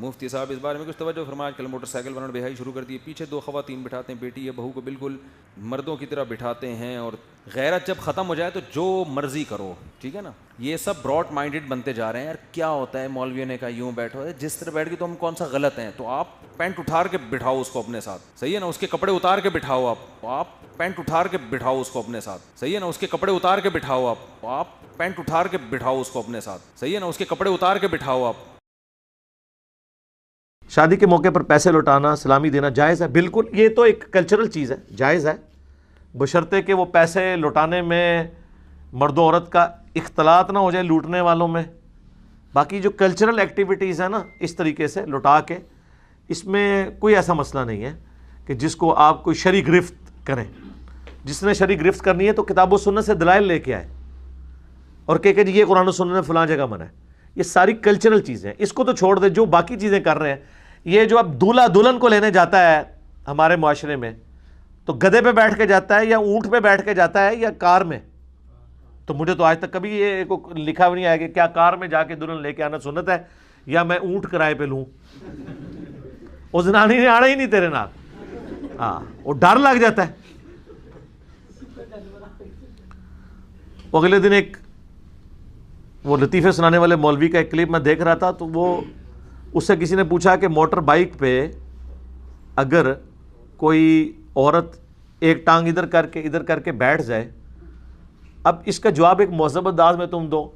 مفتی صاحب اس بارے میں کچھ توجہ فرمائیں. کل موٹر سائیکل والوں نے بے حیائی شروع کر دی ہے, پیچھے دو خواتین بٹھاتے ہیں, بیٹی یا بہو کو بالکل مردوں کی طرح بٹھاتے ہیں, اور غیرت جب ختم ہو جائے تو جو مرضی کرو, ٹھیک ہے نا. یہ سب براڈ مائنڈڈ بنتے جا رہے ہیں. یار کیا ہوتا ہے مولویوں نے کہا یوں بیٹھو, جس طرح بیٹھ کے تو ہم کون سا غلط ہیں, تو آپ پینٹ اٹھار کے بٹھاؤ اس کو اپنے ساتھ, صحیح ہے نا. اس کے کپڑے اتار کے بٹھاؤ, آپ پینٹ اٹھار کے بٹھاؤ اس کو اپنے ساتھ, صحیح ہے نا. اس کے کپڑے اتار کے بٹھاؤ, آپ پینٹ اٹھار کے بٹھاؤ اس کو اپنے ساتھ, صحیح ہے نا. اس کے کپڑے اتار کے بٹھاؤ. آپ شادی کے موقع پر پیسے لوٹانا, سلامی دینا جائز ہے, بالکل. یہ تو ایک کلچرل چیز ہے, جائز ہے, بشرطے کہ وہ پیسے لوٹانے میں مرد و عورت کا اختلاط نہ ہو جائے لوٹنے والوں میں. باقی جو کلچرل ایکٹیویٹیز ہیں نا, اس طریقے سے لوٹا کے, اس میں کوئی ایسا مسئلہ نہیں ہے کہ جس کو آپ کوئی شرعی گرفت کریں. جس نے شرعی گرفت کرنی ہے تو کتاب و سنت سے دلائل لے کے آئے اور کہ جی یہ قرآن و سنت نے فلاں جگہ منع ہے. یہ ساری کلچرل چیزیں ہیں, اس کو تو چھوڑ دے. جو باقی چیزیں کر رہے ہیں, یہ جو اب دولہا دلہن کو لینے جاتا ہے ہمارے معاشرے میں, تو گدھے پہ بیٹھ کے جاتا ہے یا اونٹ پہ بیٹھ کے جاتا ہے یا کار میں. تو مجھے تو آج تک کبھی یہ لکھا بھی نہیں آیا کہ کیا کار میں جا کے دلہن لے کے آنا سنت ہے یا میں اونٹ کرائے پہ لوں. وہ زنانی نے آنا ہی نہیں تیرے نال, ہاں وہ ڈر لگ جاتا ہے. اگلے دن ایک وہ لطیفے سنانے والے مولوی کا ایک کلپ میں دیکھ رہا تھا, تو وہ اس سے کسی نے پوچھا کہ موٹر بائک پہ اگر کوئی عورت ایک ٹانگ ادھر کر کے بیٹھ جائے, اب اس کا جواب ایک مہذب انداز میں تم دو.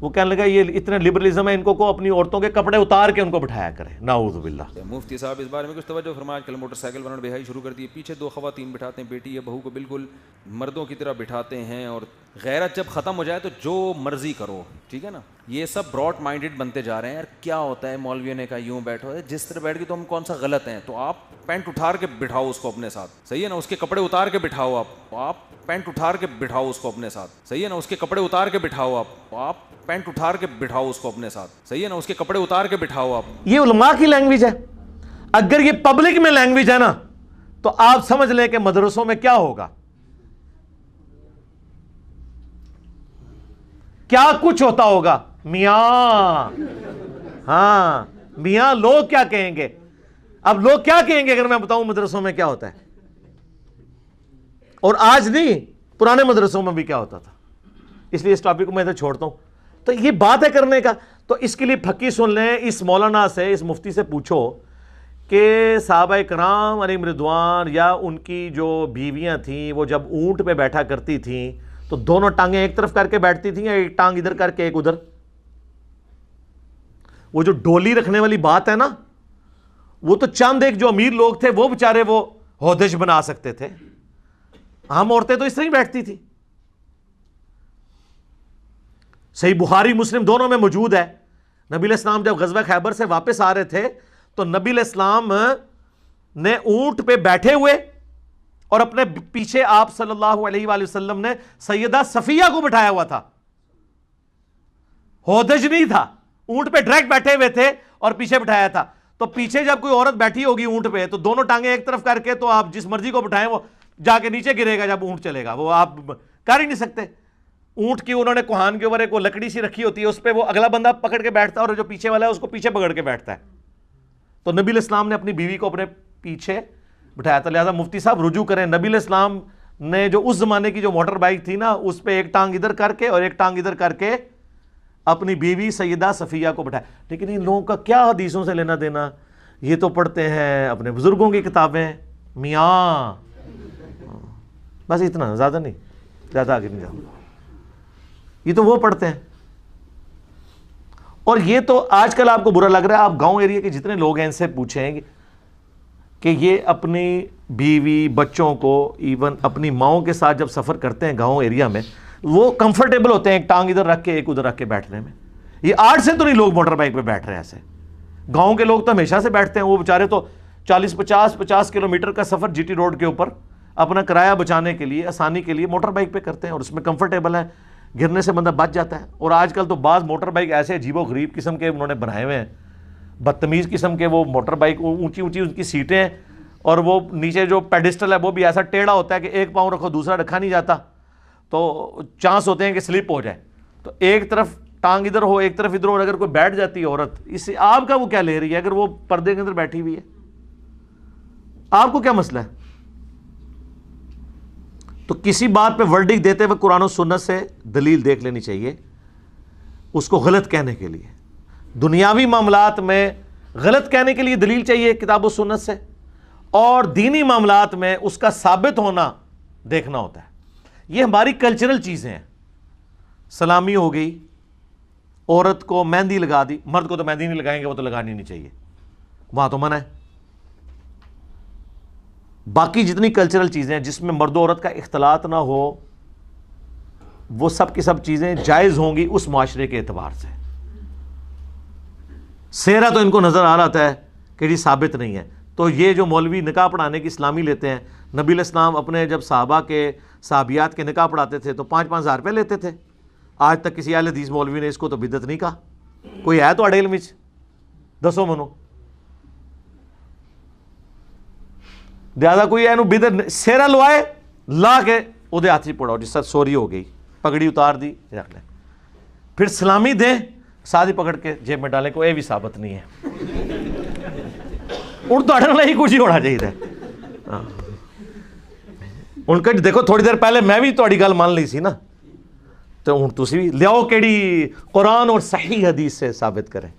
وہ کہنے لگا یہ اتنا لبرلزم ہے ان کو اپنی عورتوں کے کپڑے اتار کے ان کو بٹھایا کرے. نعوذ باللہ. مفتی صاحب اس بارے میں کچھ توجہ فرمائیں. کل موٹر سائیکل والوں نے بے حیائی شروع کر دی ہے, پیچھے دو خواتین بٹھاتے ہیں, بیٹی یا بہو کو بالکل مردوں کی طرح بٹھاتے ہیں, اور غیرت جب ختم ہو جائے تو جو مرضی کرو, ٹھیک ہے نا. یہ سب براڈ مائنڈڈ بنتے جا رہے ہیں. یار کیا ہوتا ہے مولویوں نے کہا یوں بیٹھو, جس طرح بیٹھ کے تو ہم کون سا غلط ہیں, تو آپ پینٹ اٹھار کے بٹھاؤ اس کو اپنے ساتھ, صحیح ہے نا. اس کے کپڑے اتار کے بٹھاؤ, آپ پینٹ اٹھار کے بٹھاؤ اس کو اپنے ساتھ, صحیح ہے نا. اس کے کپڑے اتار کے بٹھاؤ, آپ پینٹ اٹھار کے بٹھاؤ اس کو اپنے ساتھ, صحیح ہے نا. اس کے کپڑے اتار کے بٹھاؤ. آپ یہ علماء کی لینگویج ہے. اگر یہ پبلک میں لینگویج ہے نا, تو آپ سمجھ لیں کہ مدرسوں میں کیا ہوگا, کیا کچھ ہوتا ہوگا. میاں, ہاں میاں, لوگ کیا کہیں گے. اب لوگ کیا کہیں گے اگر میں بتاؤں مدرسوں میں کیا ہوتا ہے, اور آج نہیں پرانے مدرسوں میں بھی کیا ہوتا تھا. اس لیے اس ٹاپک کو میں ادھر چھوڑتا ہوں. تو یہ بات ہے کرنے کا, تو اس کے لیے پھکی سن لیں. اس مولانا سے, اس مفتی سے پوچھو کہ صحابہ کرام علیہم رضوان یا ان کی جو بیویاں تھیں وہ جب اونٹ پہ بیٹھا کرتی تھیں تو دونوں ٹانگیں ایک طرف کر کے بیٹھتی تھیں یا ایک ٹانگ ادھر کر کے ایک ادھر. وہ جو ڈولی رکھنے والی بات ہے نا, وہ تو چند ایک جو امیر لوگ تھے وہ بےچارے وہ ہودج بنا سکتے تھے. ہم عورتیں تو اس طرح ہی بیٹھتی تھی. صحیح بخاری مسلم دونوں میں موجود ہے. نبی علیہ السلام جب غزوہ خیبر سے واپس آ رہے تھے تو نبی علیہ السلام نے اونٹ پہ بیٹھے ہوئے اور اپنے پیچھے آپ صلی اللہ علیہ وآلہ وسلم نے سیدہ صفیہ کو بٹھایا ہوا تھا. ہودج نہیں تھا, اونٹ پہ ڈائریکٹ بیٹھے ہوئے تھے اور پیچھے بٹھایا تھا. تو پیچھے جب کوئی عورت بیٹھی ہوگی اونٹ پہ تو دونوں ٹانگیں ایک طرف کر کے, تو آپ جس مرضی کو بٹھائیں وہ جا کے نیچے گرے گا جب اونٹ چلے گا. وہ آپ کر ہی نہیں سکتے. اونٹ کی انہوں نے کوہان کے اوپر ایک وہ لکڑی سی رکھی ہوتی ہے, اس پہ وہ اگلا بندہ پکڑ کے بیٹھتا ہے اور جو پیچھے والا ہے اس کو پیچھے پکڑ کے بیٹھتا ہے. تو نبی علیہ السلام نے اپنی بیوی کو اپنے پیچھے بٹھایا تھا. لہٰذا مفتی صاحب رجوع کریں, نبی علیہ السلام نے جو اس زمانے کی جو موٹر بائک تھی نا, اس پہ ایک ٹانگ ادھر کر کے اور ایک ٹانگ ادھر کر کے اپنی بیوی سیدہ صفیہ کو بٹھایا. لیکن ان لوگوں کا کیا حدیثوں سے لینا دینا, یہ تو پڑھتے ہیں اپنے بزرگوں کی کتابیں. میاں بس اتنا, زیادہ نہیں, زیادہ آگے نہیں جاؤں. یہ تو وہ پڑھتے ہیں. اور یہ تو آج کل آپ کو برا لگ رہا ہے, آپ گاؤں ایریا کے جتنے لوگ ہیں ان سے پوچھیں کہ یہ اپنی بیوی بچوں کو ایون اپنی ماؤں کے ساتھ جب سفر کرتے ہیں گاؤں ایریا میں, وہ کمفرٹیبل ہوتے ہیں ایک ٹانگ ادھر رکھ کے ایک ادھر رکھ کے بیٹھنے میں. یہ آج سے تو نہیں لوگ موٹر بائک پہ بیٹھ رہے ہیں ایسے. گاؤں کے لوگ تو ہمیشہ سے بیٹھتے ہیں. وہ بیچارے تو 40-50 کلومیٹر کا سفر جی ٹی روڈ کے اوپر اپنا کرایہ بچانے کے لیے, آسانی کے لیے موٹر بائک پہ کرتے ہیں, اور اس میں کمفرٹیبل ہے, گرنے سے بندہ بچ جاتا ہے. اور آج کل تو بعض موٹر بائک ایسے عجیب و غریب قسم کے انہوں نے بنائے ہوئے ہیں, بدتمیز قسم کے. وہ موٹر بائک اونچی اونچی ان کی سیٹیں ہیں, اور وہ نیچے جو پیڈسٹل ہے وہ بھی ایسا ٹیڑھا ہوتا ہے کہ ایک پاؤں رکھو دوسرا رکھا نہیں جاتا, تو چانس ہوتے ہیں کہ سلپ ہو جائے. تو ایک طرف ٹانگ ادھر ہو ایک طرف ادھر ہو, اگر کوئی بیٹھ جاتی ہے عورت, اس سے آپ کا وہ کیا لے رہی ہے؟ اگر وہ پردے کے اندر بیٹھی ہوئی ہے آپ کو کیا مسئلہ ہے؟ تو کسی بات پہ ورڈکٹ دیتے ہوئے قرآن و سنت سے دلیل دیکھ لینی چاہیے اس کو غلط کہنے کے لیے. دنیاوی معاملات میں غلط کہنے کے لیے دلیل چاہیے کتاب و سنت سے, اور دینی معاملات میں اس کا ثابت ہونا دیکھنا ہوتا ہے. یہ ہماری کلچرل چیزیں ہیں. سلامی ہو گئی, عورت کو مہندی لگا دی, مرد کو تو مہندی نہیں لگائیں گے, وہ تو لگانی نہیں چاہیے, وہاں تو منع ہے. باقی جتنی کلچرل چیزیں ہیں جس میں مرد و عورت کا اختلاط نہ ہو, وہ سب کی سب چیزیں جائز ہوں گی اس معاشرے کے اعتبار سے. سیرا تو ان کو نظر آ رہا ہے کہ جی ثابت نہیں ہے. تو یہ جو مولوی نکاح پڑھانے کی اسلامی لیتے ہیں, نبی علیہ السلام اپنے جب صحابہ کے صحابیات کے نکاح پڑھاتے تھے تو 5-5 ہزار روپے لیتے تھے. آج تک کسی اہل حدیث مولوی نے اس کو تو بدعت نہیں کہا. کوئی ہے تو اڑیل مچ دسو منو زیادہ کوئی ہے بدعت سیرا لوائے لا کے وہ ہاتھ سے پڑاؤ, جس سے سوری ہو گئی, پگڑی اتار دی, رکھ لیں, پھر سلامی دیں, ساتھ ہی پکڑ کے جیب میں ڈالیں, کو یہ بھی ثابت نہیں ہے. ان تو اڑنا ہی کچھ ہی ہونا چاہیے. ان کا دیکھو تھوڑی دیر پہلے میں بھی تھوڑی گل مان لی سی نا, تو ہوں تسی بھی لیاؤ کیڑی قرآن اور صحیح حدیث سے ثابت کریں.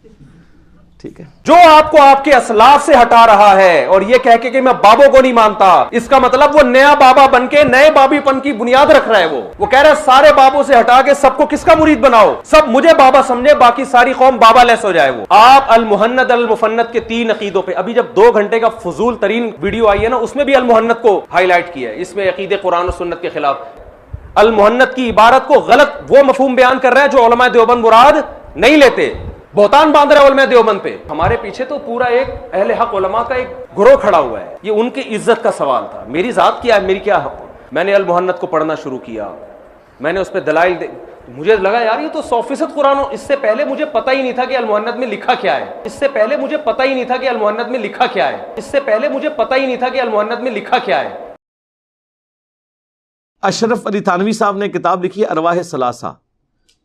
ٹھیک ہے, جو آپ کو آپ کے اسلاف سے ہٹا رہا ہے اور یہ کہہ کے کہ میں بابوں کو نہیں مانتا, اس کا مطلب وہ نیا بابا بن کے نئے بابی پن کی بنیاد رکھ رہا ہے. وہ کہہ رہا ہے سارے بابوں سے ہٹا کے سب کو کس کا مرید بناؤ, سب مجھے بابا سمجھے, باقی ساری قوم بابا لیس ہو جائے. وہ آپ المحند المفند کے 3 عقیدوں پہ ابھی جب 2 گھنٹے کا فضول ترین ویڈیو آئی ہے نا, اس میں بھی المحند کو ہائی لائٹ کیا ہے. اس میں عقیدے قرآن و سنت کے خلاف المحند کی عبارت کو غلط وہ مفہوم بیان کر رہے ہیں جو علماء دیوبند مراد نہیں لیتے. بہتان باندھ رہے علماء دیوبند پہ. ہمارے پیچھے تو پورا ایک اہل حق علماء کا ایک گروہ کھڑا ہوا ہے. یہ ان کی عزت کا سوال تھا. میری ذات کیا ہے, میری کیا حق. میں نے المحند کو پڑھنا شروع کیا, میں نے اس پہ دلائل مجھے لگا یار یہ تو 100% قرآن. اس سے پہلے مجھے پتہ ہی نہیں تھا کہ المحند میں لکھا کیا ہے. اس سے پہلے مجھے پتہ ہی نہیں تھا کہ المحند میں لکھا کیا ہے. اس سے پہلے مجھے پتہ ہی نہیں تھا کہ المحند میں لکھا کیا ہے. اشرف علی تھانوی صاحب نے کتاب لکھی ہے ارواح ثلاثہ,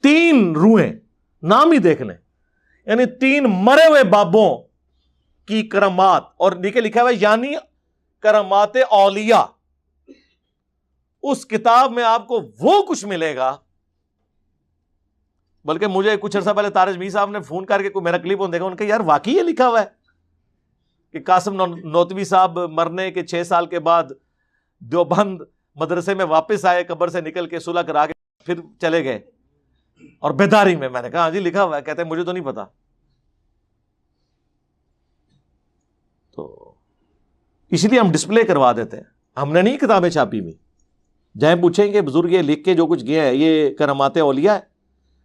3 روحیں, نام ہی دیکھ لیں, یعنی 3 مرے ہوئے بابوں کی کرامات, اور نیچے لکھا ہوا ہے یعنی کرامات اولیاء. اس کتاب میں آپ کو وہ کچھ ملے گا. بلکہ مجھے کچھ عرصہ پہلے تارج می صاحب نے فون کر کے کوئی میرا کلپ دیکھا, ان کا یار واقعی یہ لکھا ہوا ہے کہ قاسم نوتوی صاحب مرنے کے 6 سال کے بعد دیوبند مدرسے میں واپس آئے, قبر سے نکل کے صلح کرا کے پھر چلے گئے, اور بیداری میں. نے کہا ہاں جی لکھا ہوا ہے. کہتے ہیں مجھے تو نہیں پتا. تو اس لیے ہم ڈسپلے کروا دیتے ہیں, ہم نے نہیں کتابیں چھاپی ہوئی. جائیں پوچھیں گے بزرگ یہ لکھ کے جو کچھ گیا ہے یہ کرامات اولیاء ہے.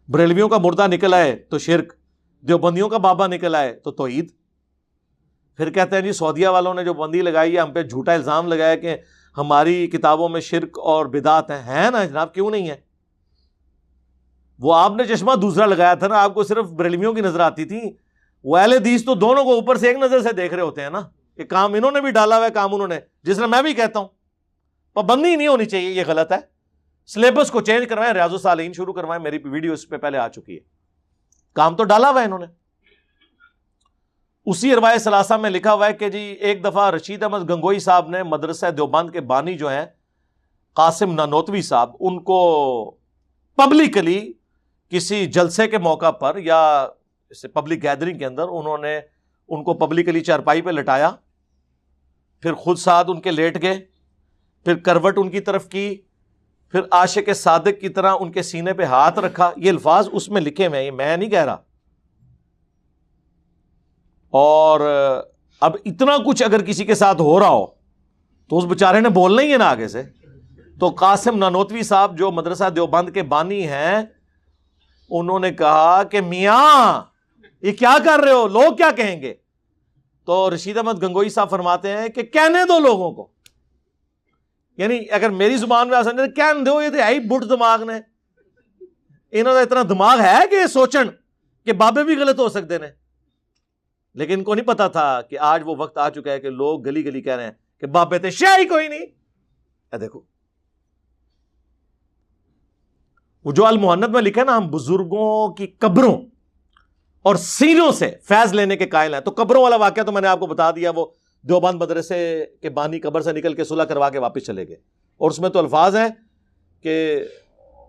بریلویوں کا مردہ نکل آئے تو شرک, دیوبندیوں کا بابا نکل آئے تو توحید. پھر کہتے ہیں جی سعودیہ والوں نے جو بندی لگائی ہے, ہم پہ جھوٹا الزام لگایا کہ ہماری کتابوں میں شرک اور بدعت ہیں نا جناب, کیوں نہیں ہے؟ وہ آپ نے چشمہ دوسرا لگایا تھا نا, آپ کو صرف بریلویوں کی نظر آتی تھی. وہ اہل حدیث تو دونوں کو اوپر سے ایک نظر سے دیکھ رہے ہوتے ہیں نا, کہ کام انہوں نے بھی ڈالا ہوا ہے, کام انہوں نے, جس طرح میں بھی کہتا ہوں پابندی نہیں ہونی چاہیے, یہ غلط ہے. سلیبس کو چینج کروائیں, ریاض الصالحین شروع کروائیں, میری ویڈیو اس پہ پہلے آ چکی ہے. کام تو ڈالا ہوا ہے انہوں نے. اسی ارواح ثلاثہ میں لکھا ہوا ہے کہ جی ایک دفعہ رشید احمد گنگوئی صاحب نے مدرسہ دیوبند کے بانی جو ہیں قاسم نانوتوی صاحب, ان کو پبلکلی کسی جلسے کے موقع پر یا پبلک گیدرنگ کے اندر انہوں نے ان کو پبلکلی چارپائی پہ لٹایا, پھر خود ساتھ ان کے لیٹ گئے, پھر کروٹ ان کی طرف کی, پھر عاشق صادق کی طرح ان کے سینے پہ ہاتھ رکھا. یہ الفاظ اس میں لکھے ہوئے ہیں, یہ میں نہیں کہہ رہا. اور اب اتنا کچھ اگر کسی کے ساتھ ہو رہا ہو تو اس بیچارے نے بولنا ہی ہے نا آگے سے. تو قاسم نانوتوی صاحب جو مدرسہ دیوبند کے بانی ہیں, انہوں نے کہا کہ میاں یہ کیا کر رہے ہو, لوگ کیا کہیں گے؟ تو رشید احمد گنگوئی صاحب فرماتے ہیں کہ کہنے دو لوگوں کو. یعنی اگر میری زبان میں آسان کہنے دو, یہ تو ہے ہی بٹ دماغ نے, انہوں نے اتنا دماغ ہے کہ یہ سوچن کہ بابے بھی غلط ہو سکتے ہیں. لیکن ان کو نہیں پتا تھا کہ آج وہ وقت آ چکا ہے کہ لوگ گلی گلی کہہ رہے ہیں کہ بابے تھے, شاہی کوئی نہیں. دیکھو وہ جو المہند میں لکھا ہے نا، ہم بزرگوں کی قبروں اور سینوں سے فیض لینے کے قائل ہیں. تو قبروں والا واقعہ تو میں نے آپ کو بتا دیا، وہ دیوبند مدرسے کے بانی قبر سے نکل کے صلح کروا کے واپس چلے گئے. اور اس میں تو الفاظ ہیں کہ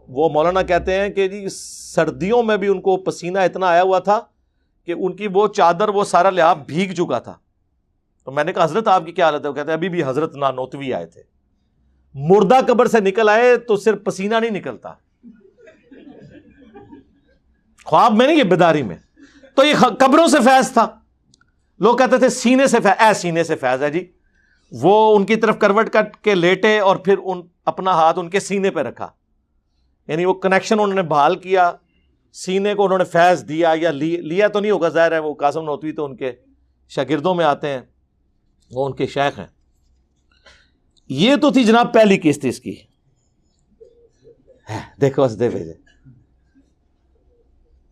وہ مولانا کہتے ہیں کہ جی سردیوں میں بھی ان کو پسینہ اتنا آیا ہوا تھا کہ ان کی وہ چادر، وہ سارا لحاف بھیگ چکا تھا. تو میں نے کہا حضرت آپ کی کیا حالت ہے؟ وہ کہتے ہیں ابھی بھی حضرت نانوتوی آئے تھے، مردہ قبر سے نکل آئے تو صرف پسینہ نہیں نکلتا، خواب میں نہیں، یہ بیداری میں. تو یہ قبروں سے فیض تھا. لوگ کہتے تھے سینے سے فیض، سینے سے فیض ہے جی. وہ ان کی طرف کروٹ کٹ کے لیٹے اور پھر اپنا ہاتھ ان کے سینے پہ رکھا، یعنی وہ کنیکشن انہوں نے بحال کیا، سینے کو انہوں نے فیض دیا. یا لیا تو نہیں ہوگا، ظاہر ہے وہ قاسم نوتوی تو ان کے شاگردوں میں آتے ہیں، وہ ان کے شیخ ہیں. یہ تو تھی جناب پہلی قسط اس کی. دیکھو اس دے بھیجے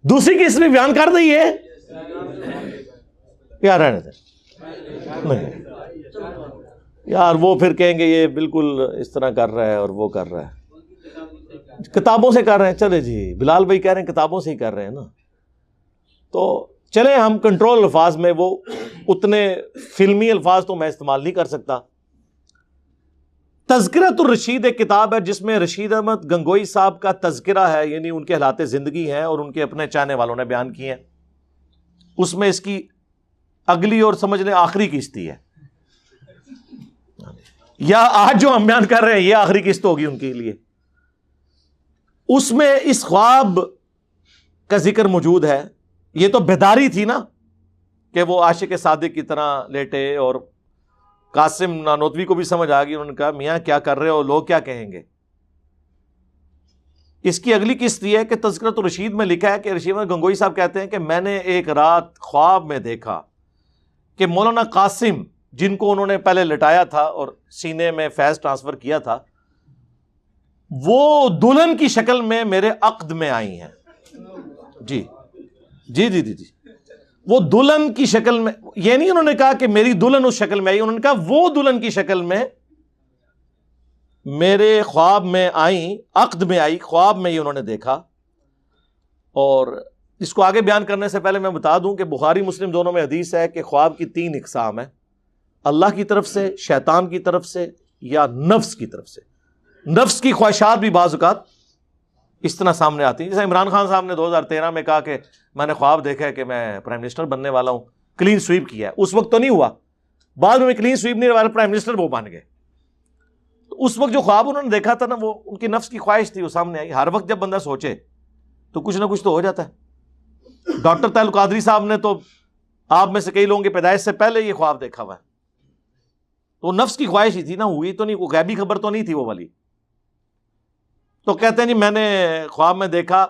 دوسری قسط بھی بیان کر دی ہے یار، رہنے دیں. نہیں یار، وہ پھر کہیں گے یہ بالکل اس طرح کر رہا ہے اور وہ کر رہا ہے، کتابوں سے کر رہے ہیں. چلے جی، بلال بھائی کہہ رہے ہیں کتابوں سے ہی کر رہے ہیں نا، تو چلے ہم کنٹرول الفاظ میں، وہ اتنے فلمی الفاظ تو میں استعمال نہیں کر سکتا. تذکرۃ الرشید ایک کتاب ہے جس میں رشید احمد گنگوئی صاحب کا تذکرہ ہے، یعنی ان کے حالات زندگی ہیں اور ان کے اپنے چاہنے والوں نے بیان کیے ہیں. اس میں اس کی اگلی اور سمجھ لیں آخری قسط ہے، یا آج جو ہم بیان کر رہے ہیں یہ آخری قسط ہوگی ان کے لیے. اس میں اس خواب کا ذکر موجود ہے. یہ تو بیداری تھی نا کہ وہ عاشق صادق کی طرح لیٹے، اور قاسم نانوتوی کو بھی سمجھ آ گئی. انہوں نے کہا میاں کیا کر رہے ہو، لوگ کیا کہیں گے. اس کی اگلی قسط یہ ہے کہ تذکرۃ الرشید میں لکھا ہے کہ رشید احمد گنگوئی صاحب کہتے ہیں کہ میں نے ایک رات خواب میں دیکھا کہ مولانا قاسم، جن کو انہوں نے پہلے لٹایا تھا اور سینے میں فیض ٹرانسفر کیا تھا، وہ دلہن کی شکل میں میرے عقد میں آئی ہیں. جی جی جی جی جی، وہ دلہن کی شکل میں، یہ نہیں انہوں نے کہا کہ میری دلہن اس شکل میں آئی، انہوں نے کہا وہ دلہن کی شکل میں میرے خواب میں آئی، عقد میں آئی، خواب میں ہی انہوں نے دیکھا. اور اس کو آگے بیان کرنے سے پہلے میں بتا دوں کہ بخاری مسلم دونوں میں حدیث ہے کہ خواب کی 3 اقسام ہیں: اللہ کی طرف سے، شیطان کی طرف سے، یا نفس کی طرف سے. نفس کی خواہشات بھی بعض اوقات اس طرح سامنے آتی ہیں. جیسے عمران خان صاحب نے 2013 میں کہا کہ میں نے خواب دیکھا ہے کہ میں پرائم منسٹر بننے والا ہوں، کلین سویپ کیا ہے. اس وقت تو نہیں ہوا، بعد میں کلین سویپ نہیں ہوا، پرائم منسٹر وہ بن گئے. تو اس وقت جو خواب انہوں نے دیکھا تھا نا، وہ ان کی نفس کی خواہش تھی، وہ سامنے آئی. ہر وقت جب بندہ سوچے تو کچھ نہ کچھ تو ہو جاتا ہے. ڈاکٹر طاہر القادری صاحب نے تو آپ میں سے کئی لوگوں کی پیدائش سے پہلے یہ خواب دیکھا ہوا ہے. تو نفس کی خواہش ہی تھی نا، ہوئی تو نہیں، کوئی غیبی خبر تو نہیں تھی وہ والی. تو کہتے ہیں جی میں نے خواب میں دیکھا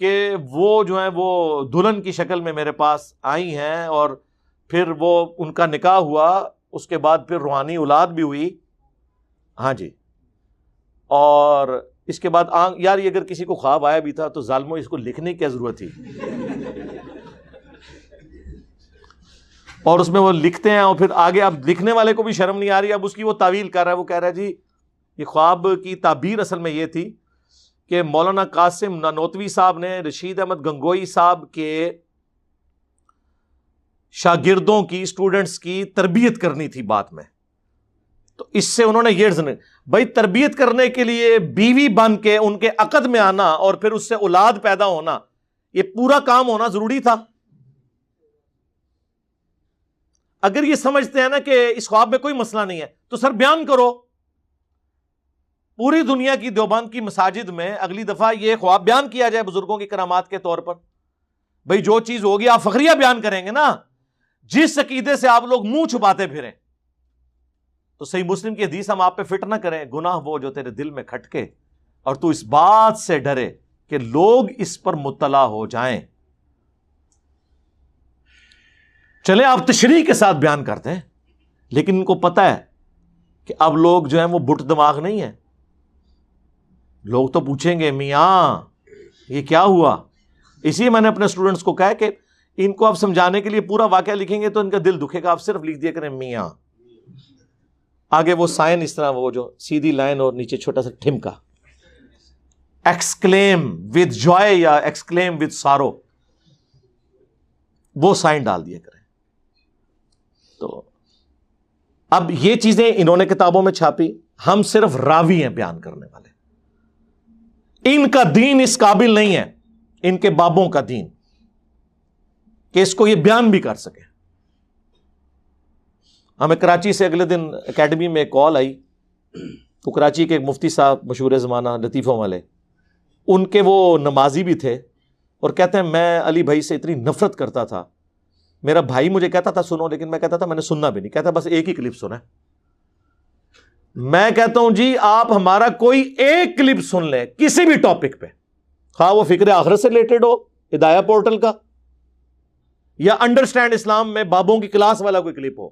کہ وہ جو ہیں وہ دلہن کی شکل میں میرے پاس آئی ہیں، اور پھر وہ ان کا نکاح ہوا، اس کے بعد پھر روحانی اولاد بھی ہوئی. ہاں جی. اور اس کے بعد یار یہ اگر کسی کو خواب آیا بھی تھا تو ظالموں اس کو لکھنے کی کیا ضرورت تھی. اور اس میں وہ لکھتے ہیں، اور پھر آگے اب لکھنے والے کو بھی شرم نہیں آ رہی، اب اس کی وہ تعویل کر رہا ہے. وہ کہہ رہا ہے جی یہ خواب کی تعبیر اصل میں یہ تھی کہ مولانا قاسم نانوتوی صاحب نے رشید احمد گنگوئی صاحب کے شاگردوں کی، اسٹوڈنٹس کی تربیت کرنی تھی بات میں. تو اس سے انہوں نے یہ بھائی تربیت کرنے کے لیے بیوی بن کے ان کے عقد میں آنا اور پھر اس سے اولاد پیدا ہونا، یہ پورا کام ہونا ضروری تھا. اگر یہ سمجھتے ہیں نا کہ اس خواب میں کوئی مسئلہ نہیں ہے تو سر بیان کرو. پوری دنیا کی دیوبند کی مساجد میں اگلی دفعہ یہ خواب بیان کیا جائے بزرگوں کی کرامات کے طور پر. بھئی جو چیز ہوگی آپ فخریہ بیان کریں گے نا. جس عقیدے سے آپ لوگ منہ چھپاتے پھریں تو صحیح مسلم کی حدیث ہم آپ پہ فٹ نہ کریں. گناہ وہ جو تیرے دل میں کھٹکے اور تو اس بات سے ڈرے کہ لوگ اس پر مطلع ہو جائیں. چلے آپ تشریح کے ساتھ بیان کرتے ہیں، لیکن ان کو پتا ہے کہ اب لوگ جو ہیں وہ بٹ دماغ نہیں ہے. لوگ تو پوچھیں گے میاں یہ کیا ہوا. اسی میں نے اپنے اسٹوڈنٹس کو کہا کہ ان کو آپ سمجھانے کے لیے پورا واقعہ لکھیں گے تو ان کا دل دکھے گا. آپ صرف لکھ دیا کریں میاں، آگے وہ سائن اس طرح، وہ جو سیدھی لائن اور نیچے چھوٹا سا ٹھمکا. ایکسکلیم ود جوائے یا ایکسکلیم ود سارو، وہ سائن ڈال دیا کریں. تو اب یہ چیزیں انہوں نے کتابوں میں چھاپی، ہم صرف راوی ہیں بیان کرنے والے. ان کا دین اس قابل نہیں ہے، ان کے بابوں کا دین، کہ اس کو یہ بیان بھی کر سکے. ہمیں کراچی سے اگلے دن اکیڈمی میں ایک کال آئی، تو کراچی کے ایک مفتی صاحب مشہور زمانہ لطیفوں والے، ان کے وہ نمازی بھی تھے، اور کہتے ہیں میں علی بھائی سے اتنی نفرت کرتا تھا، میرا بھائی مجھے کہتا تھا سنو، لیکن میں کہتا تھا میں نے سننا بھی نہیں. کہتا بس ایک ہی کلپ سنا. میں کہتا ہوں جی آپ ہمارا کوئی ایک کلپ سن لیں کسی بھی ٹاپک پہ، خواہ وہ فکر آخرت سے ریلیٹڈ ہو ہدایہ پورٹل کا، یا انڈرسٹینڈ اسلام میں بابوں کی کلاس والا کوئی کلپ ہو،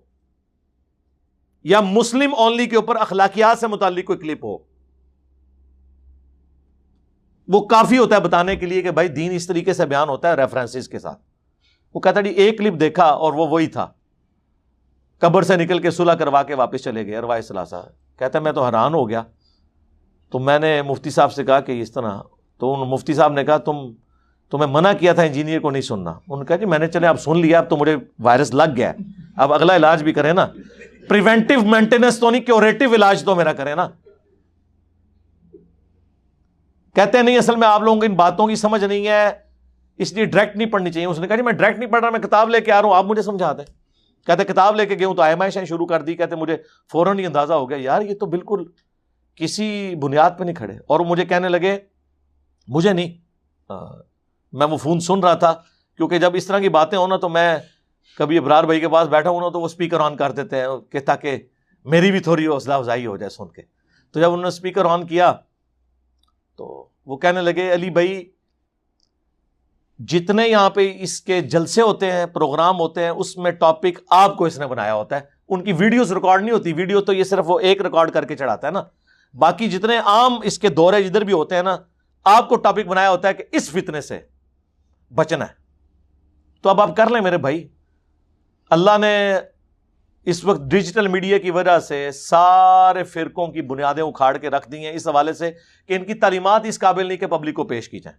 یا مسلم اونلی کے اوپر اخلاقیات سے متعلق کوئی کلپ ہو، وہ کافی ہوتا ہے بتانے کے لیے کہ بھائی دین اس طریقے سے بیان ہوتا ہے ریفرنسز کے ساتھ. وہ کہتا جی ایک کلپ دیکھا اور وہ وہی تھا، قبر سے نکل کے صلح کروا کے واپس چلے گئے ارواح ثلاثہ. کہتا ہے میں تو حیران ہو گیا. تو میں نے مفتی صاحب سے کہا کہ اس طرح، تو ان مفتی صاحب نے کہا تمہیں منع کیا تھا انجینئر کو نہیں سننا. انہوں نے کہا جی میں نے چلے اب سن لیا، اب تو مجھے وائرس لگ گیا ہے، اب اگلا علاج بھی کریں نا، پریونٹیو مینٹیننس تو نہیں، کیوریٹو علاج تو میرا کریں نا. کہتے ہیں نہیں اصل میں آپ لوگوں کو ان باتوں کی سمجھ نہیں ہے، اس لیے ڈائریکٹ نہیں پڑھنی چاہیے. اس نے کہا جی میں ڈائریکٹ نہیں پڑھ رہا، میں کتاب لے کے آ رہا ہوں، آپ مجھے سمجھا دیں. کہتے کتاب لے کے گئے ہوں تو آئمائشیں شروع کر دی. کہتے مجھے فوراً ہی اندازہ ہو گیا یار یہ تو بالکل کسی بنیاد پہ نہیں کھڑے. اور مجھے کہنے لگے مجھے نہیں، میں وہ فون سن رہا تھا، کیونکہ جب اس طرح کی باتیں ہوں نا تو میں کبھی ابرار بھائی کے پاس بیٹھا ہوں نا تو وہ اسپیکر آن کر دیتے ہیں کہ تاکہ میری بھی تھوڑی حوصلہ افزائی ہو جائے سن کے. تو جب انہوں نے اسپیکر آن کیا تو وہ کہنے لگے علی بھائی جتنے یہاں پہ اس کے جلسے ہوتے ہیں، پروگرام ہوتے ہیں، اس میں ٹاپک آپ کو اس نے بنایا ہوتا ہے. ان کی ویڈیوز ریکارڈ نہیں ہوتی، ویڈیو تو یہ صرف وہ ایک ریکارڈ کر کے چڑھاتا ہے نا، باقی جتنے عام اس کے دورے جدھر بھی ہوتے ہیں نا، آپ کو ٹاپک بنایا ہوتا ہے کہ اس فتنے سے بچنا ہے. تو اب آپ کر لیں میرے بھائی، اللہ نے اس وقت ڈیجیٹل میڈیا کی وجہ سے سارے فرقوں کی بنیادیں اکھاڑ کے رکھ دی ہیں اس حوالے سے کہ ان کی تعلیمات اس قابل نہیں کہ پبلک کو پیش کی جائیں.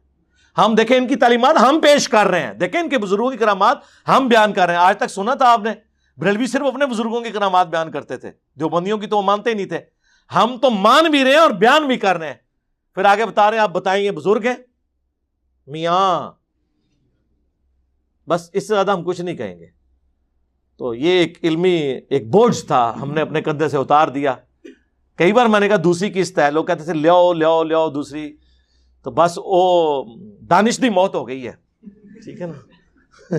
ہم دیکھیں ان کی تعلیمات ہم پیش کر رہے ہیں، دیکھیں ان کے بزرگوں کی کرامات ہم بیان کر رہے ہیں. آج تک سنا تھا آپ نے بریلوی صرف اپنے بزرگوں کی کرامات بیان کرتے تھے، دیوبندیوں کی تو وہ مانتے ہی نہیں تھے. ہم تو مان بھی رہے ہیں اور بیان بھی کر رہے ہیں. پھر آگے بتا رہے ہیں آپ بتائیں یہ بزرگ ہیں میاں، بس اس سے زیادہ ہم کچھ نہیں کہیں گے. تو یہ ایک علمی ایک بوجھ تھا، ہم نے اپنے کندھے سے اتار دیا. کئی بار میں نے کہا دوسری قسط ہے، لوگ کہتے تھے لیاؤ دوسری، تو بس وہ دانش دی موت ہو گئی ہے. ٹھیک ہے نا.